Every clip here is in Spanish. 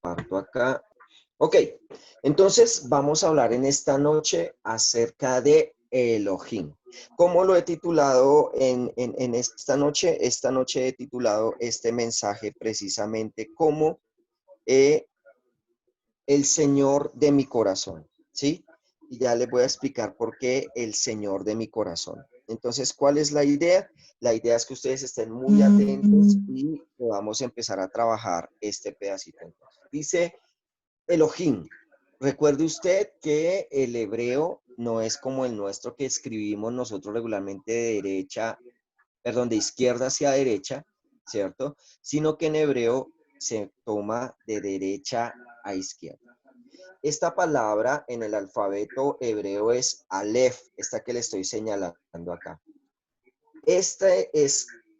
comparto acá. Ok, entonces vamos a hablar en esta noche acerca de Elohim. ¿Cómo lo he titulado en esta noche? Esta noche he titulado este mensaje precisamente como el Señor de mi corazón, ¿sí? Y ya les voy a explicar por qué el Señor de mi corazón. Entonces, ¿cuál es la idea? La idea es que ustedes estén muy atentos y podamos empezar a trabajar este pedacito. Dice Elohim. Recuerde usted que el hebreo no es como el nuestro que escribimos nosotros regularmente de izquierda hacia derecha, ¿cierto? Sino que en hebreo se toma de derecha a izquierda. Esta palabra en el alfabeto hebreo es Aleph, esta que le estoy señalando acá.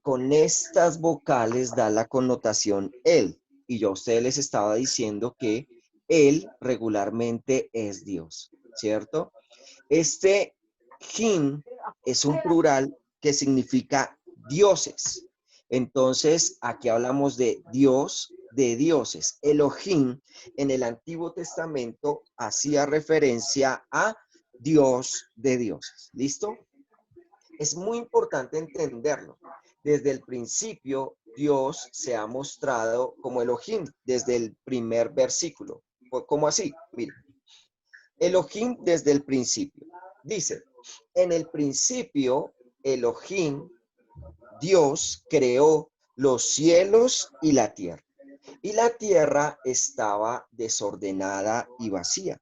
Con estas vocales da la connotación él. Y yo a ustedes les estaba diciendo que él regularmente es Dios, ¿cierto? Este Jin es un plural que significa dioses. Entonces, aquí hablamos de Dios, de dioses. Elohim en el Antiguo Testamento hacía referencia a Dios de dioses. ¿Listo? Es muy importante entenderlo. Desde el principio, Dios se ha mostrado como Elohim, desde el primer versículo. ¿Cómo así? Mire, Elohim desde el principio. Dice, en el principio, Elohim, Dios, creó los cielos y la tierra. Y la tierra estaba desordenada y vacía.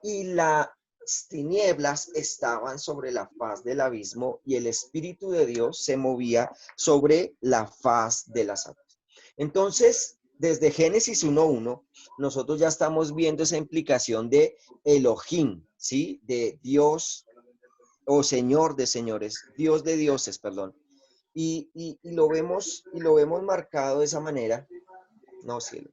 Y las tinieblas estaban sobre la faz del abismo y el Espíritu de Dios se movía sobre la faz de las aguas. Entonces, desde Génesis 1:1, nosotros ya estamos viendo esa implicación de Elohim, ¿sí? De Dios o Señor de señores, Dios de dioses, perdón. Y lo vemos marcado de esa manera. No, cielo.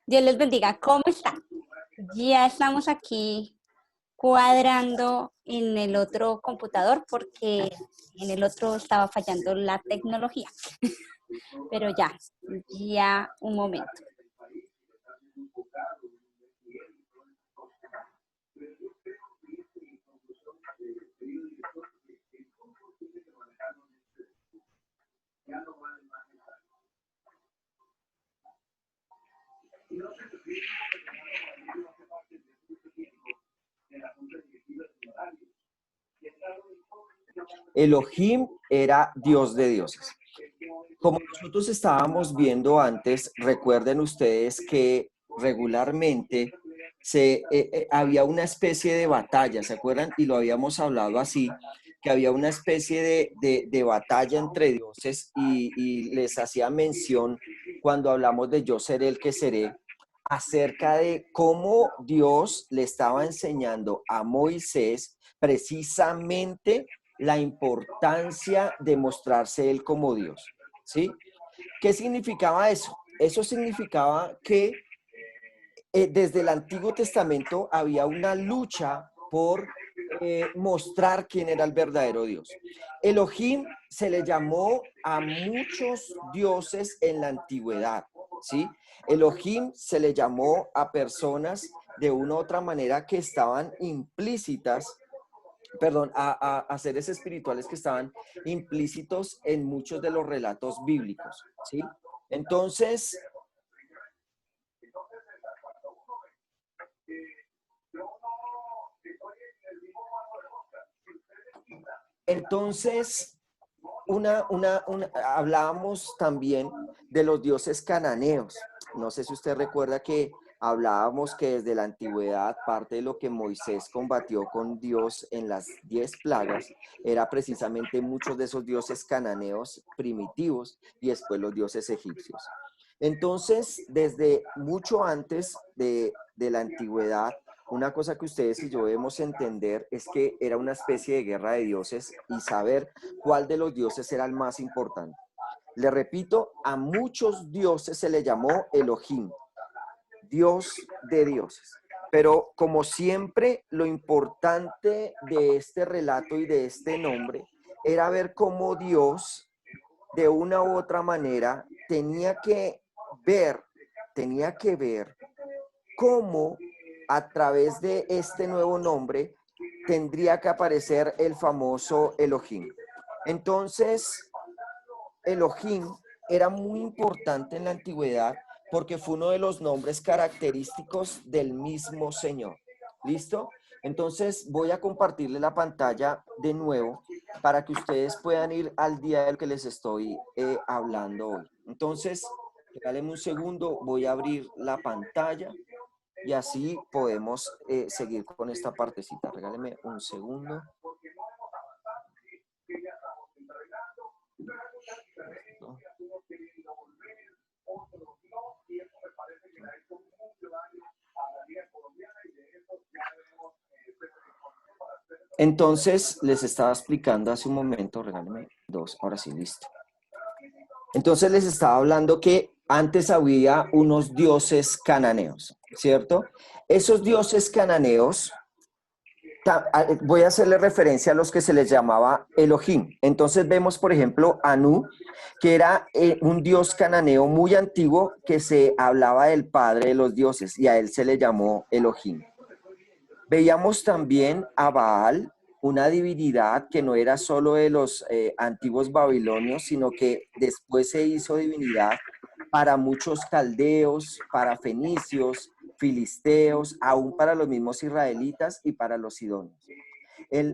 Dios les bendiga. ¿Cómo están? Ya estamos aquí cuadrando en el otro computador porque en el otro estaba fallando la tecnología. Pero ya un momento. Elohim era Dios de dioses. Como nosotros estábamos viendo antes, recuerden ustedes que regularmente había una especie de batalla, ¿se acuerdan? Y lo habíamos hablado así, que había una especie de batalla entre dioses y les hacía mención cuando hablamos de yo seré el que seré, acerca de cómo Dios le estaba enseñando a Moisés precisamente la importancia de mostrarse él como Dios, ¿sí? ¿Qué significaba eso? Eso significaba que desde el Antiguo Testamento había una lucha por mostrar quién era el verdadero Dios. Elohim se le llamó a muchos dioses en la antigüedad, ¿sí? Elohim se le llamó a personas de una u otra manera que estaban implícitas, perdón, a seres espirituales que estaban implícitos en muchos de los relatos bíblicos, ¿sí? Entonces, hablábamos también de los dioses cananeos. No sé si usted recuerda que hablábamos que desde la antigüedad parte de lo que Moisés combatió con Dios en las 10 plagas era precisamente muchos de esos dioses cananeos primitivos y después los dioses egipcios. Entonces, desde mucho antes de la antigüedad, una cosa que ustedes y yo debemos entender es que era una especie de guerra de dioses y saber cuál de los dioses era el más importante. Le repito, a muchos dioses se le llamó Elohim, Dios de dioses. Pero como siempre, lo importante de este relato y de este nombre era ver cómo Dios, de una u otra manera, tenía que ver cómo a través de este nuevo nombre tendría que aparecer el famoso Elohim. Entonces, Elohim era muy importante en la antigüedad porque fue uno de los nombres característicos del mismo Señor. ¿Listo? Entonces voy a compartirle la pantalla de nuevo para que ustedes puedan ir al día del que les estoy hablando hoy. Entonces, regálenme un segundo, voy a abrir la pantalla y así podemos seguir con esta partecita. Regálenme un segundo. Entonces, les estaba explicando hace un momento, regálenme dos, ahora sí, listo. Entonces les estaba hablando que antes había unos dioses cananeos, ¿cierto? Esos dioses cananeos, voy a hacerle referencia a los que se les llamaba Elohim. Entonces vemos, por ejemplo, Anu, que era un dios cananeo muy antiguo que se hablaba del padre de los dioses y a él se le llamó Elohim. Veíamos también a Baal, una divinidad que no era solo de los antiguos babilonios, sino que después se hizo divinidad para muchos caldeos, para fenicios, filisteos, aún para los mismos israelitas y para los sidonios.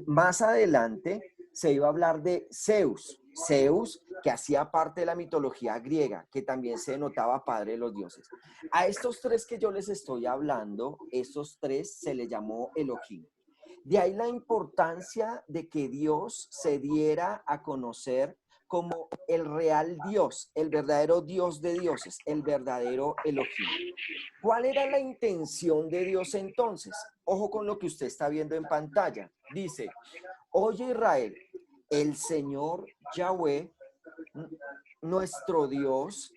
Más adelante se iba a hablar de Zeus, que hacía parte de la mitología griega, que también se denotaba padre de los dioses. A estos tres que yo les estoy hablando, estos tres se les llamó Elohim. De ahí la importancia de que Dios se diera a conocer como el real Dios, el verdadero Dios de dioses, el verdadero Elohim. ¿Cuál era la intención de Dios entonces? Ojo con lo que usted está viendo en pantalla. Dice, oye Israel, el Señor Yahweh, nuestro Dios,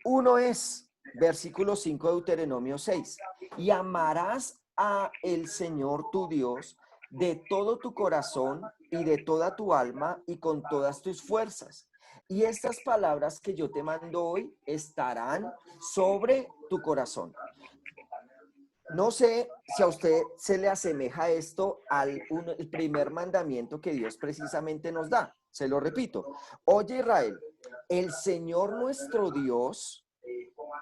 uno es. Versículo 5 de Deuteronomio 6. Y amarás a el Señor tu Dios de todo tu corazón y de toda tu alma y con todas tus fuerzas. Y estas palabras que yo te mando hoy estarán sobre tu corazón. No sé si a usted se le asemeja esto el primer mandamiento que Dios precisamente nos da. Se lo repito. Oye Israel, el Señor nuestro Dios,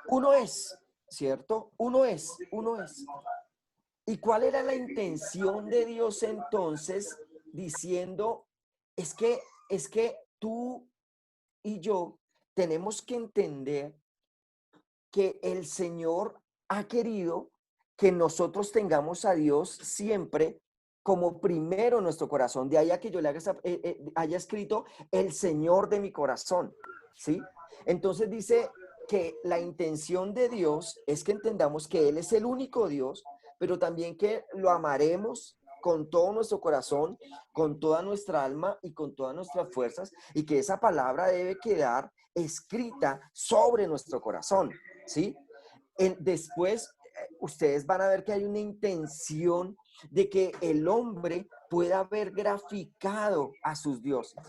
uno es, ¿cierto? Uno es. ¿Y cuál era la intención de Dios entonces diciendo, es que tú y yo tenemos que entender que el Señor ha querido que nosotros tengamos a Dios siempre como primero en nuestro corazón? De ahí a que yo le haya escrito el Señor de mi corazón, ¿sí? Entonces dice que la intención de Dios es que entendamos que Él es el único Dios, pero también que lo amaremos con todo nuestro corazón, con toda nuestra alma y con todas nuestras fuerzas, y que esa palabra debe quedar escrita sobre nuestro corazón, ¿sí? Después, ustedes van a ver que hay una intención de que el hombre pueda haber graficado a sus dioses.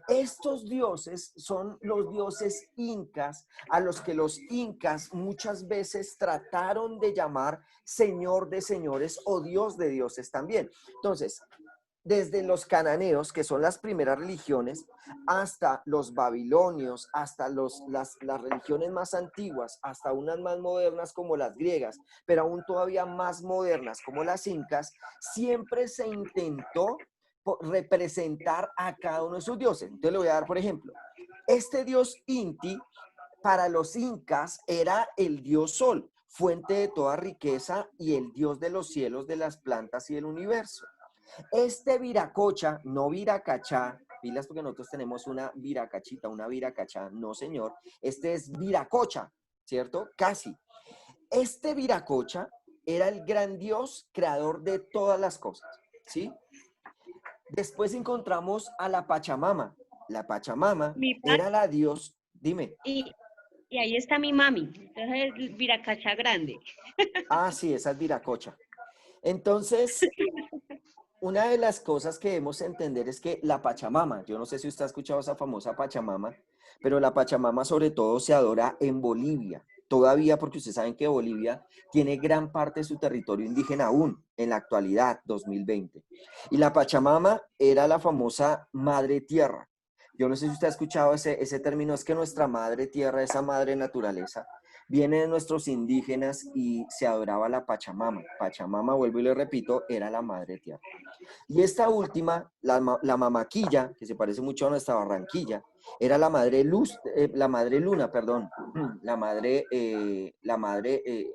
Estos dioses son los dioses incas, a los que los incas muchas veces trataron de llamar Señor de señores o Dios de dioses también. Entonces, desde los cananeos, que son las primeras religiones, hasta los babilonios, hasta las religiones más antiguas, hasta unas más modernas como las griegas, pero aún todavía más modernas como las incas, siempre se intentó representar a cada uno de sus dioses. Entonces le voy a dar, por ejemplo, este dios Inti, para los incas, era el dios sol, fuente de toda riqueza y el dios de los cielos, de las plantas y del universo. Este Viracocha, no Viracachá, pilas porque nosotros tenemos una Viracachita, una Viracachá, no señor, este es Viracocha, ¿cierto? Casi. Este Viracocha era el gran dios creador de todas las cosas, ¿sí? Después encontramos a la Pachamama. La Pachamama era la dios, dime. Y ahí está mi mami, entonces es Viracacha grande. Ah, sí, esa es Viracocha. Entonces, una de las cosas que debemos entender es que la Pachamama, yo no sé si usted ha escuchado esa famosa Pachamama, pero la Pachamama sobre todo se adora en Bolivia, todavía porque ustedes saben que Bolivia tiene gran parte de su territorio indígena aún, en la actualidad, 2020. Y la Pachamama era la famosa Madre Tierra. Yo no sé si usted ha escuchado ese término, es que nuestra Madre Tierra, esa Madre Naturaleza, viene de nuestros indígenas y se adoraba la Pachamama. Pachamama, vuelvo y le repito, era la Madre Tierra. Y esta última, la Mamaquilla, que se parece mucho a nuestra Barranquilla, era la madre luz, la madre luna, perdón,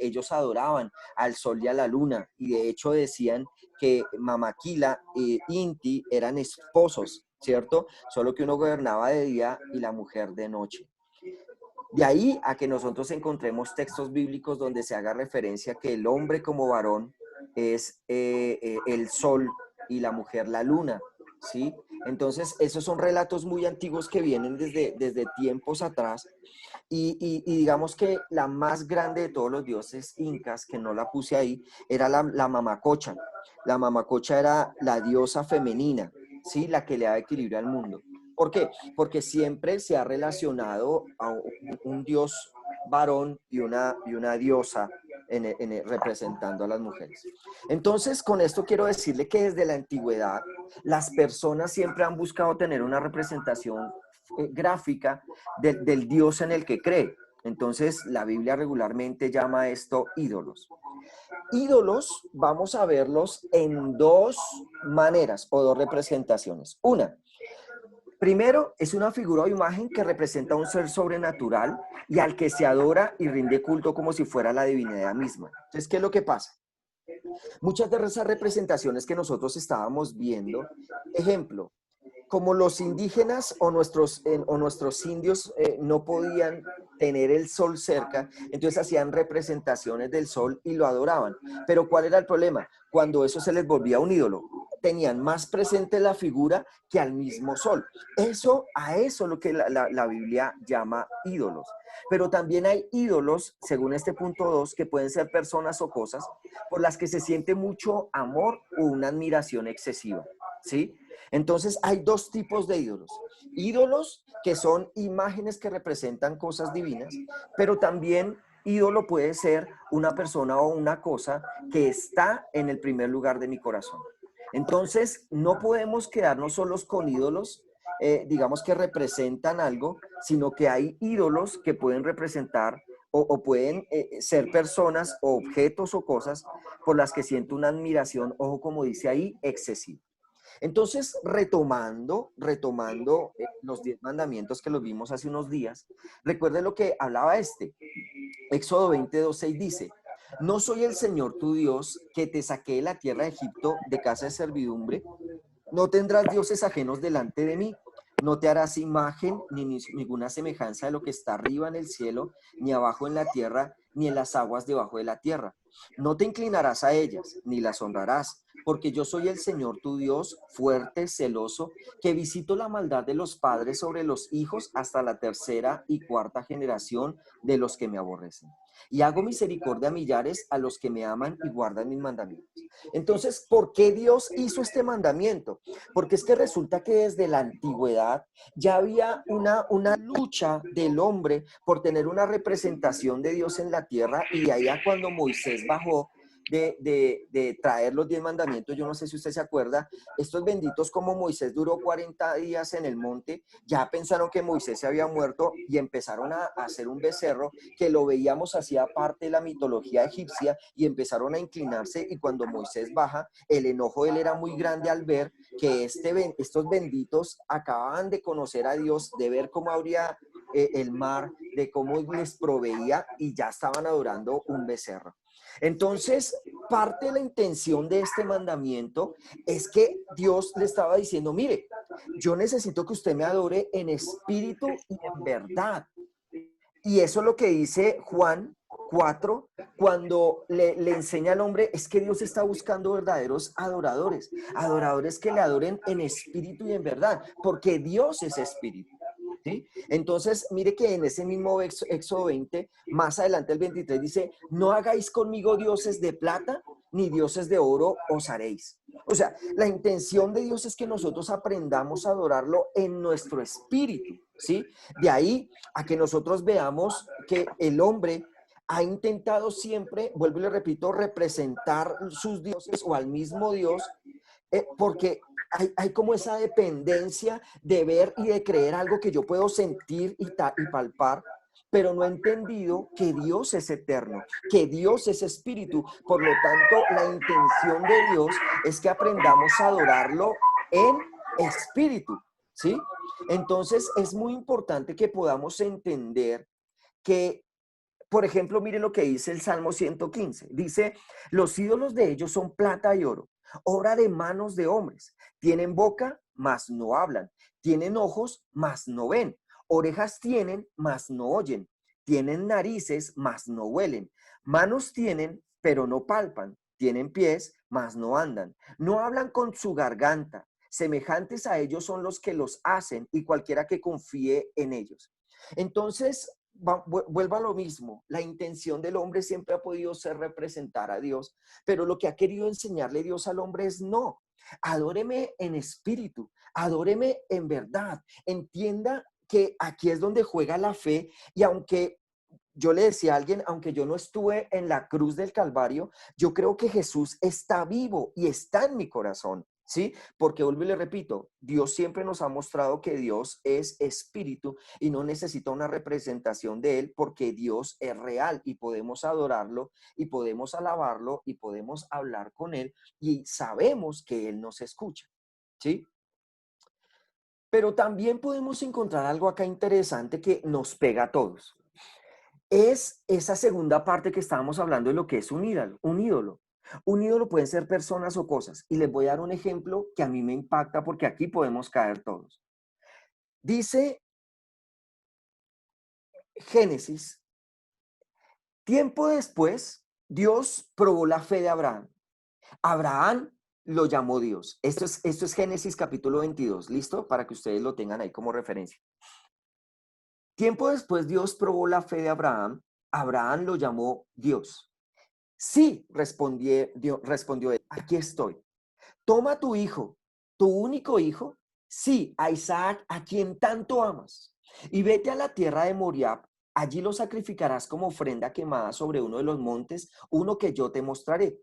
ellos adoraban al sol y a la luna, y de hecho decían que Mamaquila e Inti eran esposos, ¿cierto? Solo que uno gobernaba de día y la mujer de noche. De ahí a que nosotros encontremos textos bíblicos donde se haga referencia que el hombre como varón es el sol y la mujer la luna, ¿sí? Entonces, esos son relatos muy antiguos que vienen desde tiempos atrás y digamos que la más grande de todos los dioses incas, que no la puse ahí, era la Mamacocha. La Mamacocha era la diosa femenina, ¿sí? La que le da equilibrio al mundo. ¿Por qué? Porque siempre se ha relacionado a un dios varón y una diosa representando a las mujeres. Entonces, con esto quiero decirle que desde la antigüedad, las personas siempre han buscado tener una representación gráfica del dios en el que cree. Entonces, la Biblia regularmente llama esto ídolos. Ídolos vamos a verlos en dos maneras o dos representaciones. Una, primero, es una figura o imagen que representa a un ser sobrenatural y al que se adora y rinde culto como si fuera la divinidad misma. Entonces, ¿qué es lo que pasa? Muchas de esas representaciones que nosotros estábamos viendo, ejemplo, como los indígenas o nuestros indios no podían tener el sol cerca, entonces hacían representaciones del sol y lo adoraban. Pero ¿cuál era el problema? Cuando eso se les volvía un ídolo, tenían más presente la figura que al mismo sol. A eso lo que la Biblia llama ídolos. Pero también hay ídolos, según este punto 2, que pueden ser personas o cosas por las que se siente mucho amor o una admiración excesiva, ¿sí? Entonces hay dos tipos de ídolos. Ídolos que son imágenes que representan cosas divinas, pero también ídolo puede ser una persona o una cosa que está en el primer lugar de mi corazón. Entonces no podemos quedarnos solos con ídolos, digamos que representan algo, sino que hay ídolos que pueden representar o pueden ser personas o objetos o cosas por las que siento una admiración, ojo como dice ahí, excesiva. Entonces, retomando los 10 mandamientos que los vimos hace unos días, recuerde lo que hablaba Éxodo 22:6 dice, no soy el Señor tu Dios que te saqué de la tierra de Egipto de casa de servidumbre, no tendrás dioses ajenos delante de mí, no te harás imagen ni ninguna semejanza de lo que está arriba en el cielo, ni abajo en la tierra, ni en las aguas debajo de la tierra. No te inclinarás a ellas, ni las honrarás, porque yo soy el Señor tu Dios, fuerte, celoso, que visito la maldad de los padres sobre los hijos hasta la tercera y cuarta generación de los que me aborrecen. Y hago misericordia a millares a los que me aman y guardan mis mandamientos. Entonces, ¿por qué Dios hizo este mandamiento? Porque es que resulta que desde la antigüedad ya había una lucha del hombre por tener una representación de Dios en la tierra, y de ahí a cuando Moisés bajó de traer los 10 mandamientos, yo no sé si usted se acuerda, estos benditos, como Moisés duró 40 días en el monte, ya pensaron que Moisés se había muerto y empezaron a hacer un becerro que lo veíamos hacía parte de la mitología egipcia, y empezaron a inclinarse, y cuando Moisés baja, el enojo de él era muy grande al ver que estos benditos acababan de conocer a Dios, de ver cómo abría el mar, de cómo les proveía, y ya estaban adorando un becerro. Entonces, parte de la intención de este mandamiento es que Dios le estaba diciendo, mire, yo necesito que usted me adore en espíritu y en verdad. Y eso es lo que dice Juan 4, cuando le enseña al hombre, es que Dios está buscando verdaderos adoradores, adoradores que le adoren en espíritu y en verdad, porque Dios es espíritu. ¿Sí? Entonces, mire que en ese mismo Éxodo 20, más adelante el 23 dice, no hagáis conmigo dioses de plata, ni dioses de oro os haréis. O sea, la intención de Dios es que nosotros aprendamos a adorarlo en nuestro espíritu, ¿sí? De ahí a que nosotros veamos que el hombre ha intentado siempre, vuelvo y le repito, representar sus dioses o al mismo Dios, porque hay como esa dependencia de ver y de creer algo que yo puedo sentir y palpar, pero no he entendido que Dios es eterno, que Dios es espíritu. Por lo tanto, la intención de Dios es que aprendamos a adorarlo en espíritu, ¿sí? Entonces, es muy importante que podamos entender que, por ejemplo, mire lo que dice el Salmo 115. Dice, los ídolos de ellos son plata y oro, obra de manos de hombres. Tienen boca, mas no hablan. Tienen ojos, mas no ven. Orejas tienen, mas no oyen. Tienen narices, mas no huelen. Manos tienen, pero no palpan. Tienen pies, mas no andan. No hablan con su garganta. Semejantes a ellos son los que los hacen, y cualquiera que confíe en ellos. Entonces, vuelvo a lo mismo, la intención del hombre siempre ha podido ser representar a Dios, pero lo que ha querido enseñarle Dios al hombre es no, adóreme en espíritu, adóreme en verdad, entienda que aquí es donde juega la fe. Y aunque yo le decía a alguien, aunque yo no estuve en la cruz del Calvario, yo creo que Jesús está vivo y está en mi corazón, ¿sí? Porque vuelvo y le repito, Dios siempre nos ha mostrado que Dios es espíritu y no necesita una representación de él, porque Dios es real y podemos adorarlo y podemos alabarlo y podemos hablar con él y sabemos que él nos escucha, ¿sí? Pero también podemos encontrar algo acá interesante que nos pega a todos. Es esa segunda parte que estábamos hablando de lo que es un ídolo, un ídolo. Un ídolo pueden ser personas o cosas. Y les voy a dar un ejemplo que a mí me impacta, porque aquí podemos caer todos. Dice Génesis, tiempo después, Dios probó la fe de Abraham. Abraham lo llamó Dios. Esto es Génesis capítulo 22, ¿listo? Para que ustedes lo tengan ahí como referencia. Tiempo después, Dios probó la fe de Abraham. Abraham lo llamó Dios. Sí, respondió él, aquí estoy. Toma tu hijo, tu único hijo, sí, a Isaac, a quien tanto amas, y vete a la tierra de Moriab. Allí lo sacrificarás como ofrenda quemada sobre uno de los montes, uno que yo te mostraré.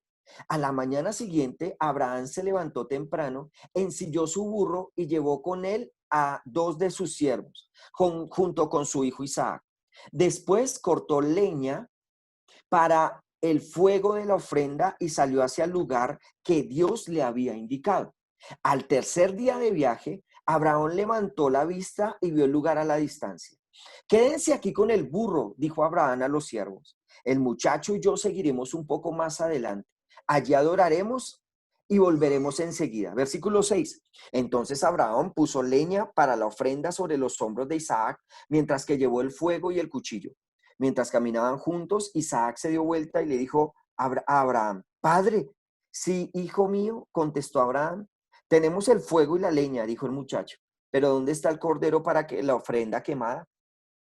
A la mañana siguiente, Abraham se levantó temprano, ensilló su burro y llevó con él a 2 de sus siervos, junto con su hijo Isaac. Después cortó leña para el fuego de la ofrenda y salió hacia el lugar que Dios le había indicado. Al tercer día de viaje, Abraham levantó la vista y vio el lugar a la distancia. Quédense aquí con el burro, dijo Abraham a los siervos. El muchacho y yo seguiremos un poco más adelante. Allí adoraremos y volveremos enseguida. Versículo 6. Entonces Abraham puso leña para la ofrenda sobre los hombros de Isaac, mientras que llevó el fuego y el cuchillo. Mientras caminaban juntos, Isaac se dio vuelta y le dijo a Abraham, Padre. Sí, hijo mío, contestó Abraham. Tenemos el fuego y la leña, dijo el muchacho. Pero ¿dónde está el cordero para que la ofrenda quemada?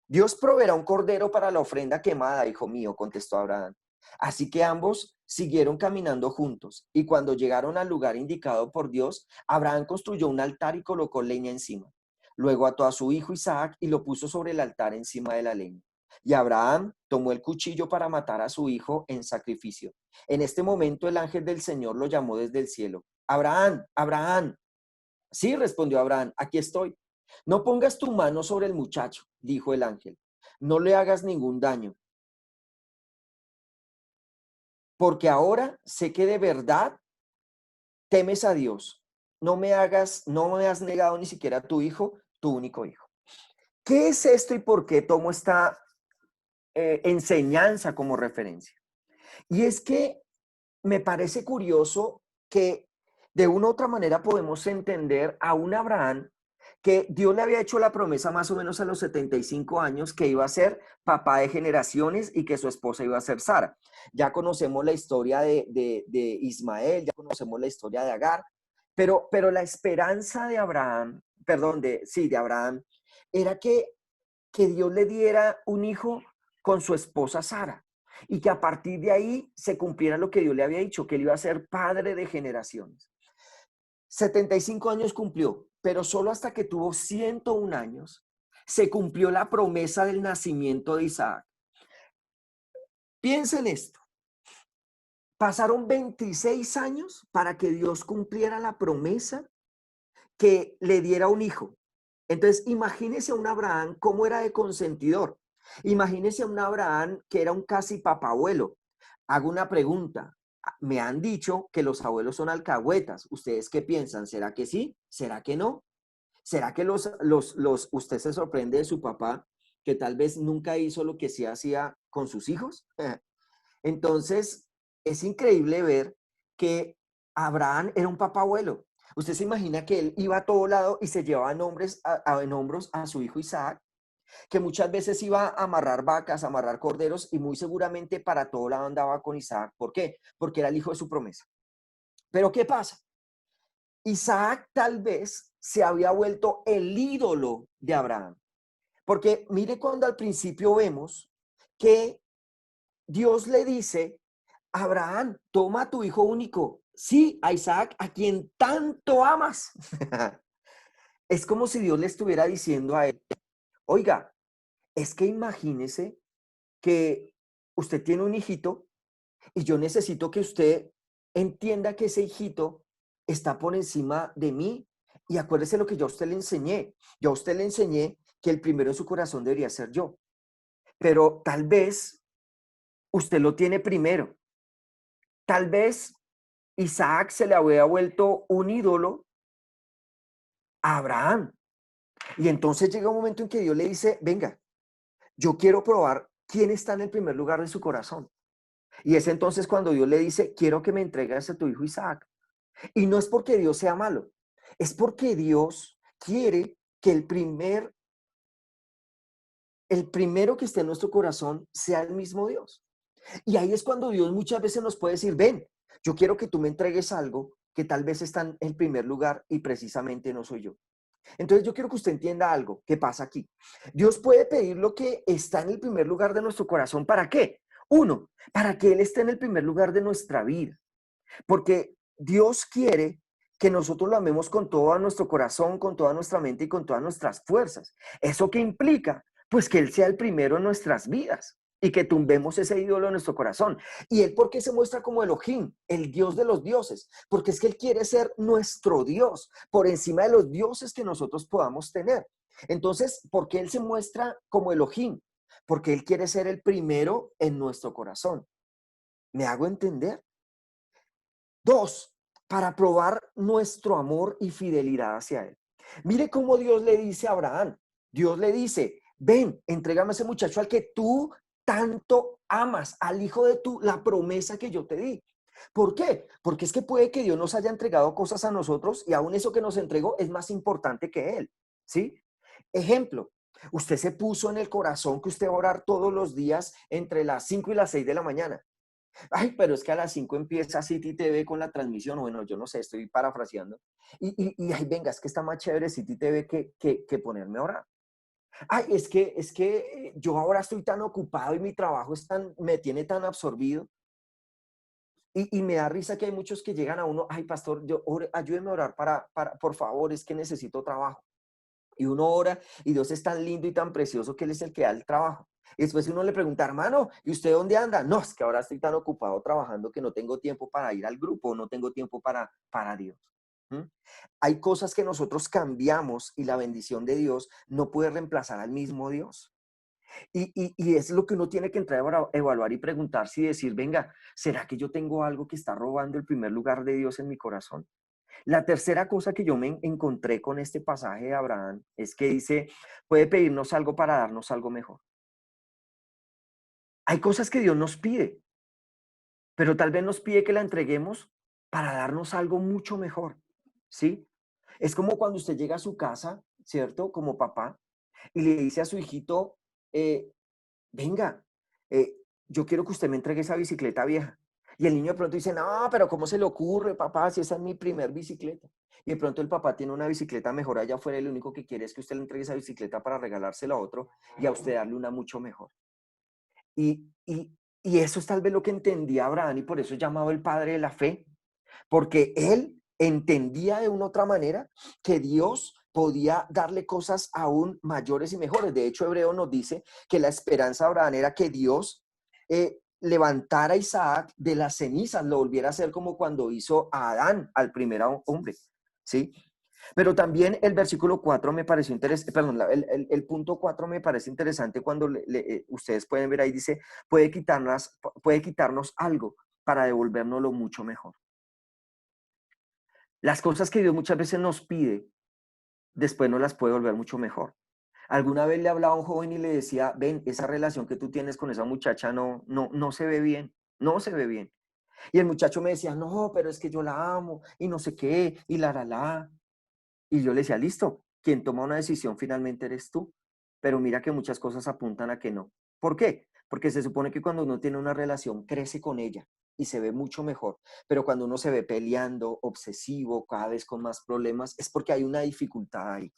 Dios proveerá un cordero para la ofrenda quemada, hijo mío, contestó Abraham. Así que ambos siguieron caminando juntos, y cuando llegaron al lugar indicado por Dios, Abraham construyó un altar y colocó leña encima. Luego ató a su hijo Isaac y lo puso sobre el altar encima de la leña. Y Abraham tomó el cuchillo para matar a su hijo en sacrificio. En este momento el ángel del Señor lo llamó desde el cielo. Abraham, Abraham. Sí, respondió Abraham, aquí estoy. No pongas tu mano sobre el muchacho, dijo el ángel. No le hagas ningún daño, porque ahora sé que de verdad temes a Dios. No me has negado ni siquiera a tu hijo, tu único hijo. ¿Qué es esto y por qué tomo esta enseñanza como referencia? Y es que me parece curioso que de una u otra manera podemos entender a un Abraham que Dios le había hecho la promesa más o menos a los 75 años que iba a ser papá de generaciones y que su esposa iba a ser Sara. Ya conocemos la historia de Ismael, ya conocemos la historia de Agar, pero la esperanza de Abraham, perdón, de Abraham, era que Dios le diera un hijo con su esposa Sara y que a partir de ahí se cumpliera lo que Dios le había dicho, que él iba a ser padre de generaciones. 75 años cumplió, pero solo hasta que tuvo 101 años se cumplió la promesa del nacimiento de Isaac. Piensen esto. Pasaron 26 años para que Dios cumpliera la promesa que le diera un hijo. Entonces, imagínese a un Abraham cómo era de consentidor. Imagínese a un Abraham que era un casi papabuelo. Hago una pregunta. Me han dicho que los abuelos son alcahuetas. ¿Ustedes qué piensan? ¿Será que sí? ¿Será que no? ¿Será que usted se sorprende de su papá que tal vez nunca hizo lo que sí hacía con sus hijos? Entonces, es increíble ver que Abraham era un papabuelo. Usted se imagina que él iba a todo lado y se llevaba en hombros a su hijo Isaac, que muchas veces iba a amarrar vacas, a amarrar corderos y muy seguramente para todo lado andaba con Isaac. ¿Por qué? Porque era el hijo de su promesa. Pero ¿qué pasa? Isaac tal vez se había vuelto el ídolo de Abraham. Porque mire cuando al principio vemos que Dios le dice, Abraham, toma a tu hijo único, sí, a Isaac, a quien tanto amas. Es como si Dios le estuviera diciendo a él, oiga, es que imagínese que usted tiene un hijito y yo necesito que usted entienda que ese hijito está por encima de mí. Y acuérdese lo que yo a usted le enseñé. Yo a usted le enseñé que el primero en su corazón debería ser yo. Pero tal vez usted lo tiene primero. Tal vez Isaac se le había vuelto un ídolo a Abraham. Y entonces llega un momento en que Dios le dice, venga, yo quiero probar quién está en el primer lugar de su corazón. Y es entonces cuando Dios le dice, quiero que me entregues a tu hijo Isaac. Y no es porque Dios sea malo, es porque Dios quiere que el primero que esté en nuestro corazón sea el mismo Dios. Y ahí es cuando Dios muchas veces nos puede decir, ven, yo quiero que tú me entregues algo que tal vez está en el primer lugar y precisamente no soy yo. Entonces yo quiero que usted entienda algo que pasa aquí. Dios puede pedir lo que está en el primer lugar de nuestro corazón. ¿Para qué? Uno, para que Él esté en el primer lugar de nuestra vida. Porque Dios quiere que nosotros lo amemos con todo nuestro corazón, con toda nuestra mente y con todas nuestras fuerzas. ¿Eso qué implica? Pues que Él sea el primero en nuestras vidas y que tumbemos ese ídolo en nuestro corazón. ¿Y Él por qué se muestra como Elohim, el Dios de los dioses? Porque es que Él quiere ser nuestro Dios por encima de los dioses que nosotros podamos tener. Entonces, ¿por qué Él se muestra como Elohim? Porque Él quiere ser el primero en nuestro corazón. ¿Me hago entender? Dos, para probar nuestro amor y fidelidad hacia Él. Mire cómo Dios le dice a Abraham. Dios le dice, ven, entrégame a ese muchacho al que tú tanto amas, al hijo de la promesa que yo te di. ¿Por qué? Porque es que puede que Dios nos haya entregado cosas a nosotros y aún eso que nos entregó es más importante que Él. ¿Sí? Ejemplo, usted se puso en el corazón que usted va a orar todos los días entre las 5 y las 6 de la mañana. Ay, pero es que a las 5 empieza City TV con la transmisión. Bueno, yo no sé, estoy parafraseando. Y ay, venga, es que está más chévere City TV que ponerme a orar. Ay, es que yo ahora estoy tan ocupado y mi trabajo me tiene tan absorbido. Y me da risa que hay muchos que llegan a uno, ay, pastor, ayúdeme a orar por favor, es que necesito trabajo. Y uno ora y Dios es tan lindo y tan precioso que Él es el que da el trabajo. Y después uno le pregunta, hermano, ¿y usted dónde anda? No, es que ahora estoy tan ocupado trabajando que no tengo tiempo para ir al grupo, no tengo tiempo para Dios. ¿Mm? Hay cosas que nosotros cambiamos y la bendición de Dios no puede reemplazar al mismo Dios. Y es lo que uno tiene que entrar a evaluar y preguntarse y decir, venga, ¿será que yo tengo algo que está robando el primer lugar de Dios en mi corazón? La tercera cosa que yo me encontré con este pasaje de Abraham es que dice, puede pedirnos algo para darnos algo mejor. Hay cosas que Dios nos pide, pero tal vez nos pide que la entreguemos para darnos algo mucho mejor, ¿sí? Es como cuando usted llega a su casa, ¿cierto? Como papá, y le dice a su hijito, eh, venga, eh, yo quiero que usted me entregue esa bicicleta vieja. Y el niño de pronto dice, no, pero ¿cómo se le ocurre, papá, si esa es mi primer bicicleta? Y de pronto el papá tiene una bicicleta mejor allá afuera y lo único que quiere es que usted le entregue esa bicicleta para regalársela a otro y a usted darle una mucho mejor. Y eso es tal vez lo que entendía Abraham y por eso es llamado el padre de la fe, porque él entendía de una otra manera que Dios podía darle cosas aún mayores y mejores. De hecho, Hebreo nos dice que la esperanza de Abraham era que Dios levantara a Isaac de las cenizas, lo volviera a hacer como cuando hizo a Adán, al primer hombre, ¿sí? Pero también el versículo 4 me pareció interesante, perdón, el punto 4 me parece interesante cuando ustedes pueden ver ahí, dice, puede quitarnos algo para devolvernoslo mucho mejor. Las cosas que Dios muchas veces nos pide, después nos las puede volver mucho mejor. Alguna vez le hablaba a un joven y le decía, ven, esa relación que tú tienes con esa muchacha no se ve bien, no se ve bien. Y el muchacho me decía, no, pero es que yo la amo y no sé qué, y la. Y yo le decía, listo, quien toma una decisión finalmente eres tú. Pero mira que muchas cosas apuntan a que no. ¿Por qué? Porque se supone que cuando uno tiene una relación, crece con ella y se ve mucho mejor. Pero cuando uno se ve peleando, obsesivo, cada vez con más problemas, es porque hay una dificultad ahí.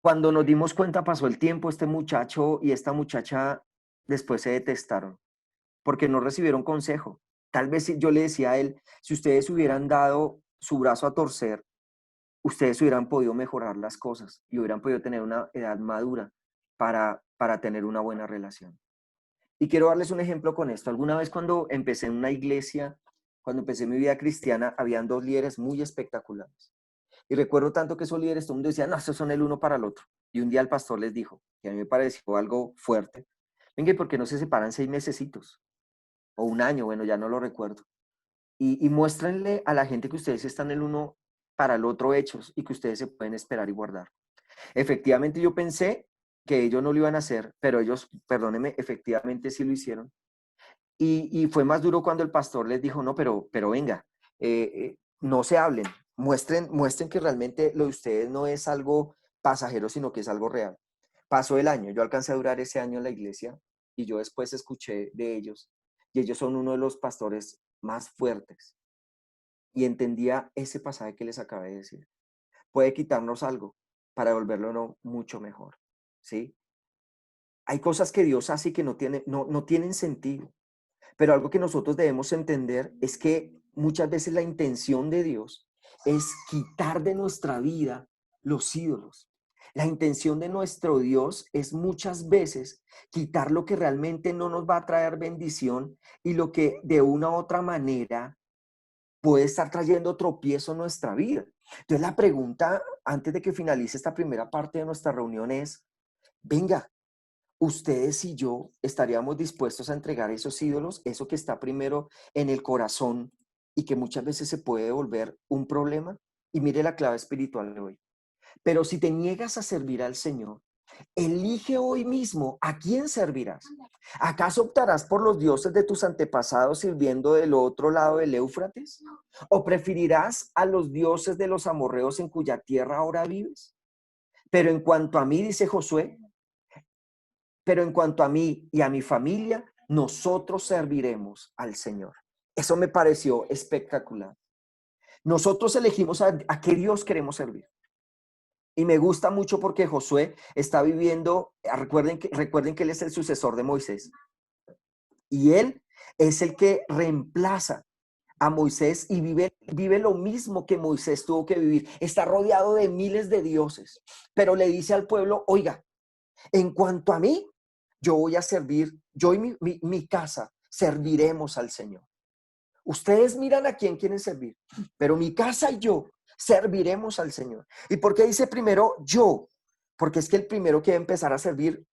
Cuando nos dimos cuenta, pasó el tiempo, este muchacho y esta muchacha después se detestaron porque no recibieron consejo. Tal vez si yo le decía a él, si ustedes hubieran dado su brazo a torcer, ustedes hubieran podido mejorar las cosas y hubieran podido tener una edad madura para tener una buena relación. Y quiero darles un ejemplo con esto. Alguna vez cuando empecé en una iglesia, cuando empecé mi vida cristiana, habían dos líderes muy espectaculares. Y recuerdo tanto que esos líderes, todo el mundo decía, no, estos son el uno para el otro. Y un día el pastor les dijo, que a mí me pareció algo fuerte, venga, ¿por qué no se separan 6 mesecitos? O un año, bueno, ya no lo recuerdo. Y muéstrenle a la gente que ustedes están el uno para el otro hechos y que ustedes se pueden esperar y guardar. Efectivamente, yo pensé que ellos no lo iban a hacer, pero ellos, perdónenme, efectivamente sí lo hicieron. Y fue más duro cuando el pastor les dijo, no, pero venga, no se hablen, muestren que realmente lo de ustedes no es algo pasajero, sino que es algo real. Pasó el año, yo alcancé a durar ese año en la iglesia y yo después escuché de ellos y ellos son uno de los pastores más fuertes y entendía ese pasaje que les acabé de decir. Puede quitarnos algo para volverlo mucho mejor, ¿sí? Hay cosas que Dios hace y que no tienen sentido, pero algo que nosotros debemos entender es que muchas veces la intención de Dios es quitar de nuestra vida los ídolos. La intención de nuestro Dios es muchas veces quitar lo que realmente no nos va a traer bendición y lo que de una u otra manera puede estar trayendo tropiezo en nuestra vida. Entonces la pregunta, antes de que finalice esta primera parte de nuestra reunión es, venga, ustedes y yo estaríamos dispuestos a entregar esos ídolos, eso que está primero en el corazón y que muchas veces se puede volver un problema. Y mire la clave espiritual de hoy. Pero si te niegas a servir al Señor, elige hoy mismo a quién servirás. ¿Acaso optarás por los dioses de tus antepasados sirviendo del otro lado del Éufrates? ¿O preferirás a los dioses de los amorreos en cuya tierra ahora vives? Pero en cuanto a mí, dice Josué, pero en cuanto a mí y a mi familia, nosotros serviremos al Señor. Eso me pareció espectacular. Nosotros elegimos a qué Dios queremos servir. Y me gusta mucho porque Josué está viviendo, recuerden que él es el sucesor de Moisés. Y él es el que reemplaza a Moisés y vive lo mismo que Moisés tuvo que vivir. Está rodeado de miles de dioses, pero le dice al pueblo, oiga, en cuanto a mí, yo voy a servir, yo y mi casa serviremos al Señor. Ustedes miran a quién quieren servir, pero mi casa y yo serviremos al Señor. ¿Y por qué dice primero yo? Porque es que el primero que va a empezar a servir